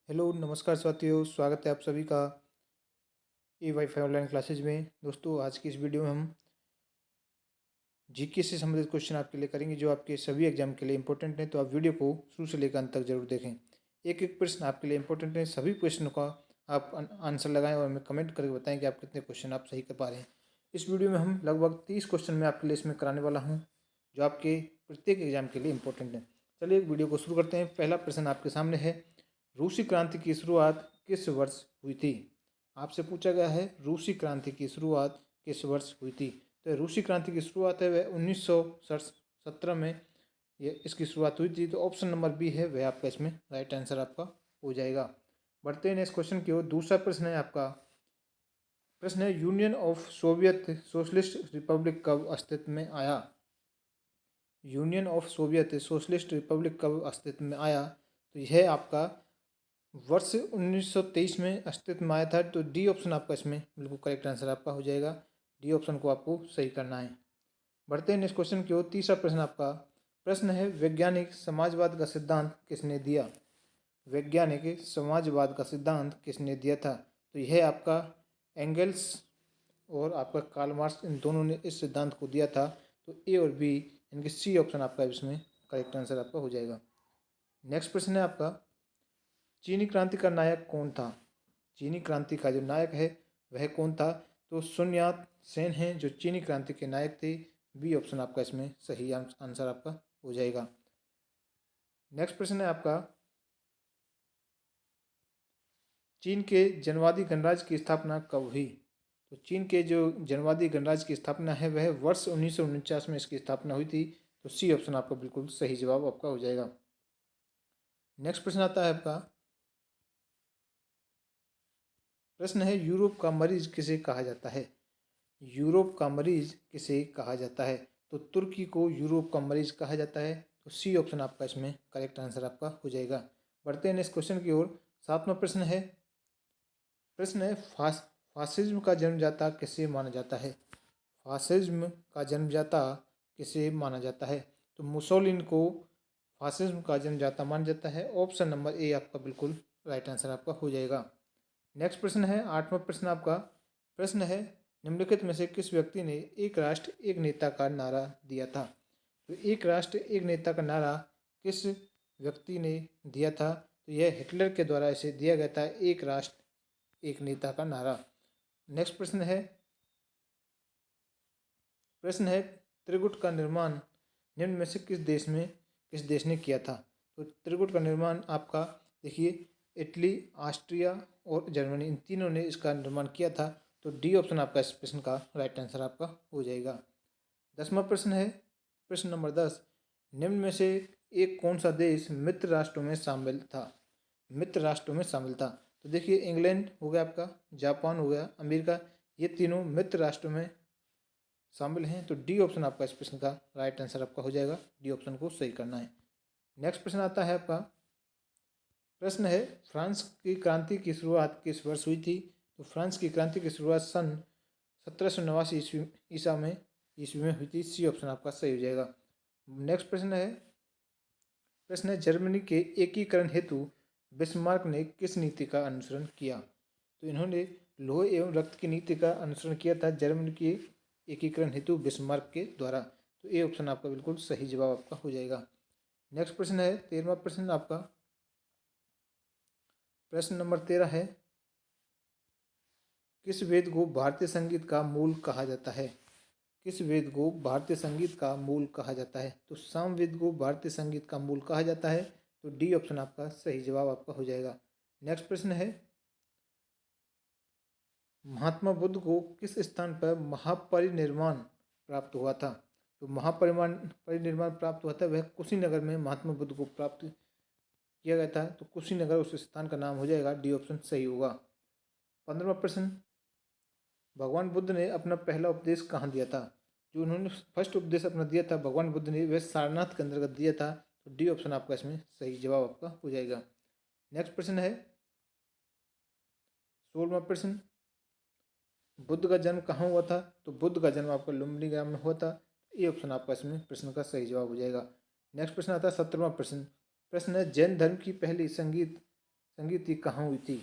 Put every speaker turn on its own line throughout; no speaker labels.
Hello, नमस्कार साथियों, स्वागत है आप सभी का ए वाईफाई ऑनलाइन क्लासेज में। दोस्तों, आज की इस वीडियो में हम जीके से संबंधित क्वेश्चन आपके लिए करेंगे जो आपके सभी एग्जाम के लिए इंपॉर्टेंट हैं। तो आप वीडियो को शुरू से लेकर अंत तक जरूर देखें। एक एक प्रश्न आपके लिए इंपॉर्टेंट है, सभी प्रश्नों का आप आंसर लगाएं और हमें कमेंट करके बताएं कि आप कितने क्वेश्चन आप सही कर पा रहे हैं। इस वीडियो में हम लगभग 30 क्वेश्चन मैं आपके लिए इसमें कराने वाला हूँ जो आपके प्रत्येक एग्जाम के लिए इंपॉर्टेंट है। चलिए वीडियो को शुरू करते हैं। पहला प्रश्न आपके सामने है, रूसी क्रांति की शुरुआत किस वर्ष हुई थी? आपसे पूछा गया है रूसी क्रांति की शुरुआत किस वर्ष हुई थी। तो रूसी क्रांति की शुरुआत है वह 1917 में ये इसकी शुरुआत हुई थी। तो ऑप्शन नंबर बी है वह आपका इसमें राइट आंसर आपका हो जाएगा। बढ़ते हैं नेक्स्ट क्वेश्चन की ओर। दूसरा प्रश्न है आपका, प्रश्न है union of Soviet socialist Republic कब अस्तित्व में आया? Union of Soviet socialist Republic कब अस्तित्व में आया? तो यह आपका वर्ष 1923 में अस्तित्व में आया था। तो डी ऑप्शन आपका इसमें बिल्कुल करेक्ट आंसर आपका हो जाएगा। डी ऑप्शन को आपको सही करना है। बढ़ते हैं नेक्स्ट क्वेश्चन की ओर। तीसरा प्रश्न आपका, प्रश्न है वैज्ञानिक समाजवाद का सिद्धांत किसने दिया? वैज्ञानिक समाजवाद का सिद्धांत किसने दिया था? तो यह आपका एंगल्स और आपका कार्ल मार्क्स, इन दोनों ने इस सिद्धांत को दिया था। तो ए और बी इनके सी ऑप्शन आपका इसमें करेक्ट आंसर आपका हो जाएगा। नेक्स्ट प्रश्न है आपका, चीनी क्रांति का नायक कौन था? चीनी क्रांति का जो नायक है वह कौन था? तो sun यat सेन हैं जो चीनी क्रांति के नायक थे। बी ऑप्शन आपका इसमें सही आंसर आपका हो जाएगा। नेक्स्ट प्रश्न है आपका, चीन के जनवादी गणराज्य की स्थापना कब हुई? तो चीन के जो जनवादी गणराज्य की स्थापना है वह वर्ष 1949 में इसकी स्थापना हुई थी। तो सी ऑप्शन आपका बिल्कुल सही जवाब आपका हो जाएगा। नेक्स्ट प्रश्न आता है आपका, प्रश्न है यूरोप का मरीज किसे कहा जाता है? यूरोप का मरीज किसे कहा जाता है? तो तुर्की को यूरोप का मरीज कहा जाता है। तो सी ऑप्शन आपका इसमें करेक्ट आंसर आपका हो जाएगा। बढ़ते हैं नेक्स्ट क्वेश्चन की ओर। सातवां प्रश्न है, प्रश्न है फासिज्म का जन्मदाता किसे माना जाता है? फासिज्म का जन्मदाता किसे माना जाता है? तो मुसोलिनी को फासिज्म का जन्मदाता माना जाता है। ऑप्शन नंबर ए आपका बिल्कुल राइट आंसर आपका हो जाएगा। नेक्स्ट प्रश्न है आठवां प्रश्न आपका, प्रश्न है निम्नलिखित में से किस व्यक्ति ने एक राष्ट्र एक नेता का नारा दिया था? तो एक राष्ट्र एक नेता का नारा किस व्यक्ति ने दिया था? तो यह हिटलर के द्वारा इसे दिया गया था, एक राष्ट्र एक नेता का नारा। नेक्स्ट प्रश्न है त्रिगुट का निर्माण निम्न में से किस देश ने किया था? तो त्रिगुट का निर्माण आपका देखिए, इटली, ऑस्ट्रिया और जर्मनी, इन तीनों ने इसका निर्माण किया था। तो डी ऑप्शन आपका इस प्रश्न का राइट आंसर आपका हो जाएगा। 10वां प्रश्न है, प्रश्न नंबर 10, निम्न में से एक कौन सा देश मित्र राष्ट्रों में शामिल था? मित्र राष्ट्रों में शामिल था। तो देखिए, इंग्लैंड हो गया आपका, जापान हो गया, अमेरिका, ये तीनों मित्र राष्ट्रों में शामिल हैं। तो डी ऑप्शन आपका इस प्रश्न का राइट आंसर आपका हो जाएगा। डी ऑप्शन को सही करना है। नेक्स्ट प्रश्न आता है आपका, प्रश्न है फ्रांस की क्रांति की शुरुआत किस वर्ष हुई थी? तो फ्रांस की क्रांति की शुरुआत सन 1789 ईस्वी में हुई थी। सी ऑप्शन आपका सही हो जाएगा। नेक्स्ट प्रश्न है जर्मनी के एकीकरण हेतु बिस्मार्क ने किस नीति का अनुसरण किया? तो इन्होंने लोह एवं रक्त की नीति का अनुसरण किया था जर्मनी के एकीकरण हेतु बिस्मार्क के द्वारा। तो ए ऑप्शन आपका बिल्कुल सही जवाब आपका हो जाएगा। नेक्स्ट प्रश्न है 13वां प्रश्न आपका, प्रश्न नंबर 13 है, किस वेद को भारतीय संगीत का मूल कहा जाता है? किस वेद को भारतीय संगीत का मूल कहा जाता है? तो सामवेद को भारतीय संगीत का मूल कहा जाता है। तो डी ऑप्शन आपका सही जवाब आपका हो जाएगा। नेक्स्ट प्रश्न है, महात्मा बुद्ध को किस स्थान पर महापरिनिर्वाण प्राप्त हुआ था? तो परिनिर्वाण प्राप्त हुआ था वह कुशीनगर में महात्मा बुद्ध को प्राप्त किया गया था। तो कुशीनगर उस स्थान का नाम हो जाएगा। डी ऑप्शन सही होगा। 15वां प्रश्न, भगवान बुद्ध ने अपना पहला उपदेश कहाँ दिया था? जो उन्होंने फर्स्ट उपदेश अपना दिया था भगवान बुद्ध ने, वह सारनाथ के अंतर्गत दिया था। तो डी ऑप्शन आपका इसमें सही जवाब आपका हो जाएगा। नेक्स्ट प्रश्न है 16वां प्रश्न, बुद्ध का जन्म कहाँ हुआ था? तो बुद्ध का जन्म आपका लुम्बिनी ग्राम में हुआ था। ये ऑप्शन आपका इसमें प्रश्न का सही जवाब हो जाएगा। नेक्स्ट प्रश्न आता है 17वां प्रश्न, प्रश्न है जैन धर्म की पहली संगीत संगति कहाँ हुई थी?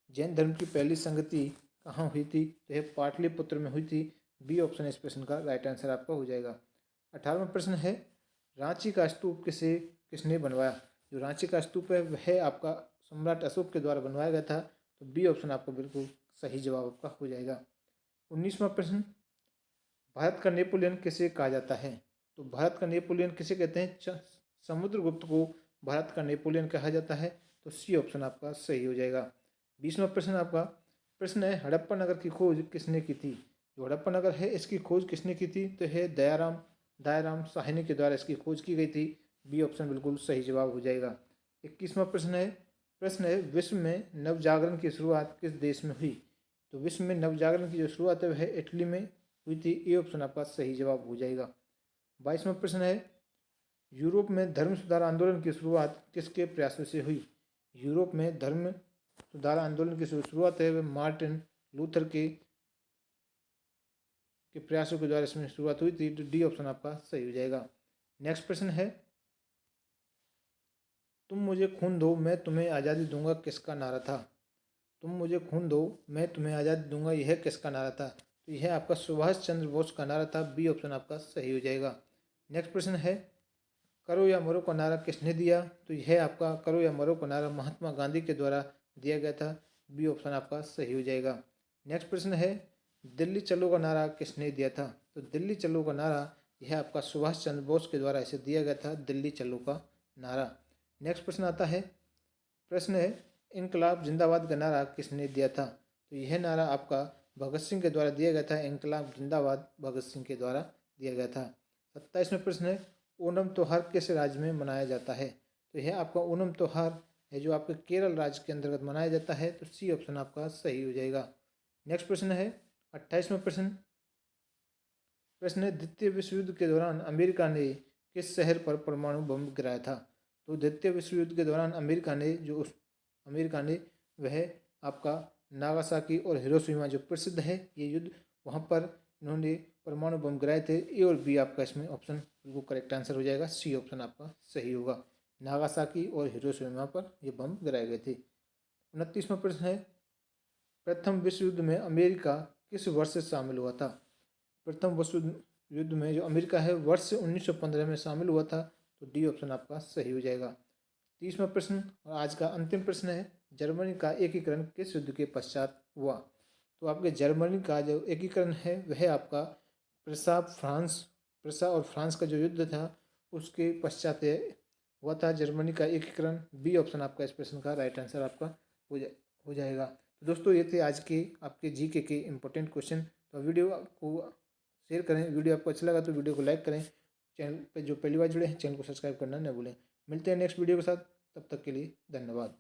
जैन धर्म की पहली संगति कहाँ हुई थी? तो यह पाटलिपुत्र में हुई थी। बी ऑप्शन इस प्रश्न का राइट आंसर आपका हो जाएगा। 18वां प्रश्न है, रांची का स्तूप किसने बनवाया? जो रांची का स्तूप है वह आपका सम्राट अशोक के द्वारा बनवाया गया था। तो बी ऑप्शन आपका बिल्कुल सही जवाब आपका हो जाएगा। 19वां प्रश्न, भारत का नेपोलियन किसे कहा जाता है? तो भारत का नेपोलियन किसे कहते हैं? समुद्रगुप्त को भारत का नेपोलियन कहा जाता है। तो सी ऑप्शन आपका सही हो जाएगा। 20वां प्रश्न आपका प्रश्न है, हड़प्पा नगर की खोज किसने की थी? जो हड़प्पा नगर है इसकी खोज किसने की थी? तो है दयाराम साहनी के द्वारा इसकी खोज की गई थी। बी ऑप्शन बिल्कुल सही जवाब हो जाएगा। 21वां प्रश्न है, विश्व में नवजागरण की शुरुआत किस देश में हुई? तो विश्व में नवजागरण की जो शुरुआत है वह इटली में हुई थी। ए ऑप्शन आपका सही जवाब हो जाएगा। 22वां प्रश्न है, यूरोप में धर्म सुधार आंदोलन की शुरुआत किसके प्रयासों से हुई? यूरोप में धर्म सुधार आंदोलन की शुरुआत है वह मार्टिन लूथर के प्रयासों के द्वारा इसमें शुरुआत हुई थी। तो डी ऑप्शन आपका सही हो जाएगा। नेक्स्ट प्रश्न है, तुम मुझे खून दो मैं तुम्हें आज़ादी दूंगा किसका नारा था? तुम मुझे खून दो मैं तुम्हें आज़ादी दूंगा, यह किसका नारा था? तो यह आपका सुभाष चंद्र बोस का नारा था। बी ऑप्शन आपका सही हो जाएगा। नेक्स्ट प्रश्न है, करो या मरो का नारा किसने दिया? तो यह आपका करो या मरो का नारा महात्मा गांधी के द्वारा दिया गया था। बी ऑप्शन आपका सही हो जाएगा। नेक्स्ट प्रश्न है, दिल्ली चलो का नारा किसने दिया था? तो दिल्ली चलो का नारा यह आपका सुभाष चंद्र बोस के द्वारा इसे दिया गया था, दिल्ली चलो का नारा। नेक्स्ट प्रश्न आता है, प्रश्न है, इनकलाब जिंदाबाद का नारा किसने दिया था? तो यह नारा आपका भगत सिंह के द्वारा दिया गया था। इनकलाब जिंदाबाद भगत सिंह के द्वारा दिया गया था। 27वां प्रश्न है, ओणम त्योहार किस राज्य में मनाया जाता है? तो यह आपका ओणम त्योहार है जो आपके केरल राज्य के अंतर्गत मनाया जाता है। तो सी ऑप्शन आपका सही हो जाएगा। नेक्स्ट प्रश्न है 28वां प्रश्न है, द्वितीय विश्व युद्ध के दौरान अमेरिका ने किस शहर पर परमाणु बम गिराया था? तो द्वितीय विश्व युद्ध के दौरान अमेरिका ने वह आपका नागासाकी और हिरोशिमा जो प्रसिद्ध है ये युद्ध, वहाँ पर इन्होंने परमाणु बम गिराए थे। ए और बी आपका इसमें ऑप्शन बिल्कुल करेक्ट आंसर हो जाएगा। सी ऑप्शन आपका सही होगा। नागासाकी और हिरोशिमा पर ये बम गिराए गए थे। 29वां प्रश्न है, प्रथम विश्व युद्ध में अमेरिका किस वर्ष से शामिल हुआ था? प्रथम विश्व युद्ध में जो अमेरिका है वर्ष 1915 में शामिल हुआ था। तो डी ऑप्शन आपका सही हो जाएगा। 30वां प्रश्न और आज का अंतिम प्रश्न है, जर्मनी का एकीकरण किस युद्ध के पश्चात हुआ? तो आपके जर्मनी का जो एकीकरण है वह आपका प्रूसा और फ्रांस का जो युद्ध था उसके पश्चात हुआ था जर्मनी का एकीकरण। बी ऑप्शन आपका इस प्रश्न का राइट आंसर आपका हो जाएगा। तो दोस्तों ये थे आज के आपके जीके के इम्पोर्टेंट क्वेश्चन। तो वीडियो को शेयर करें, वीडियो आपको अच्छा लगा तो वीडियो को लाइक करें। चैनल पे जो पहली बार जुड़े हैं चैनल को सब्सक्राइब करना न भूलें। मिलते हैं नेक्स्ट वीडियो के साथ, तब तक के लिए धन्यवाद।